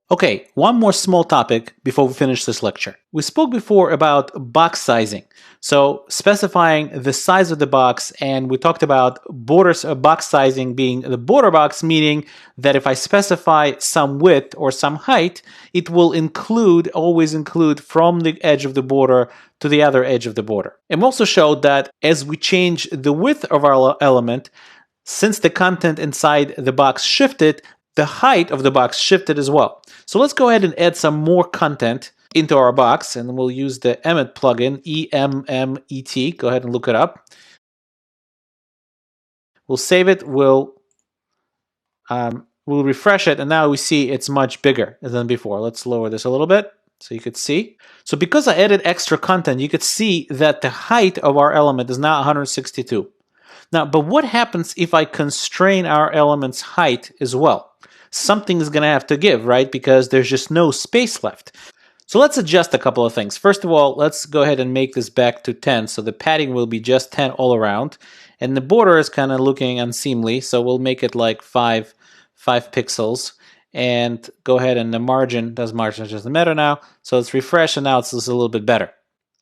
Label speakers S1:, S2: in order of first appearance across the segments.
S1: Okay, one more small topic before we finish this lecture. We spoke before about box sizing. So specifying the size of the box, and we talked about box sizing being the border box, meaning that if I specify some width or some height, it will always include from the edge of the border to the other edge of the border. And we also showed that as we change the width of our element, since the content inside the box shifted, the height of the box shifted as well. So let's go ahead and add some more content into our box, and we'll use the Emmet plugin, E-M-M-E-T. Go ahead and look it up. We'll save it, we'll refresh it, and now we see it's much bigger than before. Let's lower this a little bit so you could see. So because I added extra content, you could see that the height of our element is now 162. Now, but what happens if I constrain our element's height as well? Something is going to have to give, right? Because there's just no space left. So let's adjust a couple of things. First of all, let's go ahead and make this back to 10. So the padding will be just 10 all around. And the border is kind of looking unseemly. So we'll make it like 5 pixels. And go ahead, and the margin doesn't matter now. So let's refresh, and now it's just a little bit better.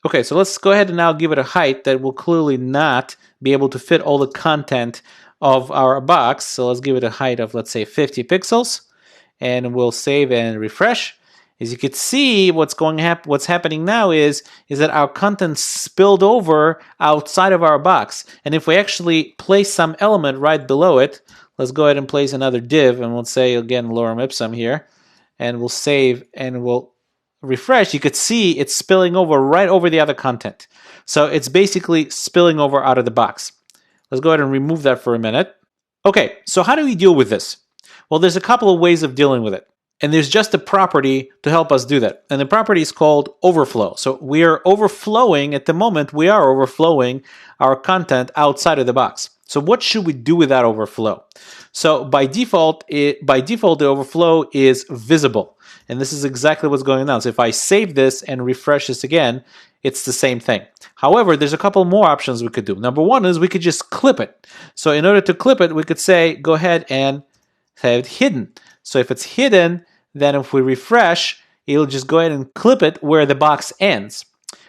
S1: Okay, so let's go ahead and now give it a height that will clearly not be able to fit all the content of our box. So let's give it a height of, let's say, 50 pixels, and we'll save and refresh. As you can see, what's happening now is that our content spilled over outside of our box. And if we actually place some element right below it, let's go ahead and place another div, and we'll say again lorem ipsum here, and we'll save and we'll refresh. You could see it's spilling over right over the other content. So it's basically spilling over out of the box. Let's go ahead and remove that for a minute. Okay, so how do we deal with this? Well, there's a couple of ways of dealing with it. And there's just a property to help us do that. And the property is called overflow. So we are overflowing, at the moment, we are overflowing our content outside of the box. So what should we do with that overflow? So by default, the overflow is visible. And this is exactly what's going on. So if I save this and refresh this again, it's the same thing. However, there's a couple more options we could do. Number one is we could just clip it. So in order to clip it, we could say, go ahead and have it hidden. So if it's hidden, then if we refresh, it'll just go ahead and clip it where the box ends.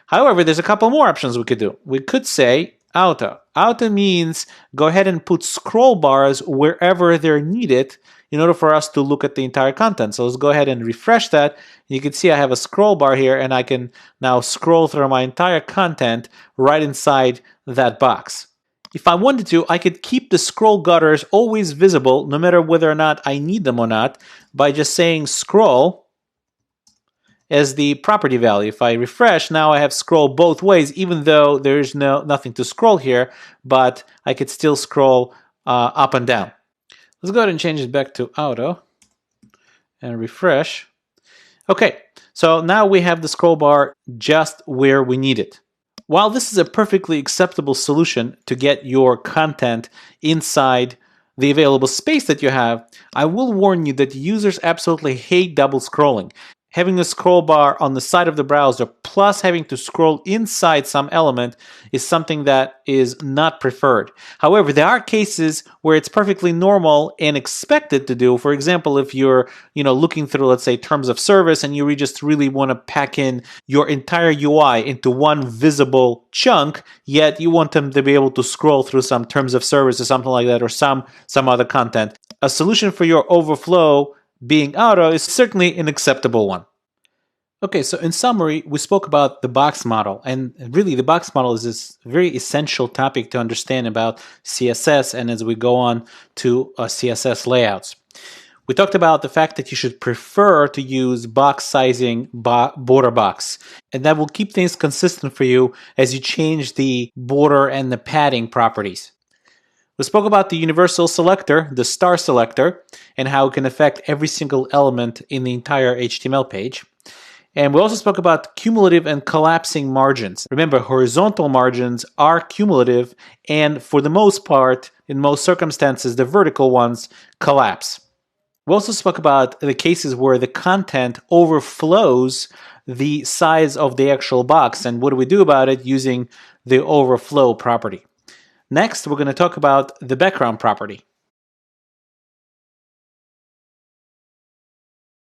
S1: However, there's a couple more options we could do. We could say auto. Auto means go ahead and put scroll bars wherever they're needed in order for us to look at the entire content. So let's go ahead and refresh that. You can see I have a scroll bar here, and I can now scroll through my entire content right inside that box. If I wanted to, I could keep the scroll gutters always visible, no matter whether or not I need them or not, by just saying scroll as the property value. If I refresh, now I have scroll both ways, even though there's nothing to scroll here, but I could still scroll up and down. Let's go ahead and change it back to auto and refresh. Okay, so now we have the scroll bar just where we need it. While this is a perfectly acceptable solution to get your content inside the available space that you have, I will warn you that users absolutely hate double scrolling. Having a scroll bar on the side of the browser plus having to scroll inside some element is something that is not preferred. However, there are cases where it's perfectly normal and expected to do. For example, if you're looking through, let's say, terms of service, and you just really want to pack in your entire UI into one visible chunk, yet you want them to be able to scroll through some terms of service or something like that, or some other content. A solution for your overflow being auto is certainly an acceptable one. Okay, so in summary, we spoke about the box model, and really the box model is this very essential topic to understand about CSS, and as we go on to CSS layouts. We talked about the fact that you should prefer to use box sizing border box, and that will keep things consistent for you as you change the border and the padding properties. We spoke about the universal selector, the star selector, and how it can affect every single element in the entire HTML page. And we also spoke about cumulative and collapsing margins. Remember, horizontal margins are cumulative, and for the most part, in most circumstances, the vertical ones collapse. We also spoke about the cases where the content overflows the size of the actual box, and what do we do about it using the overflow property. Next, we're going to talk about the background property.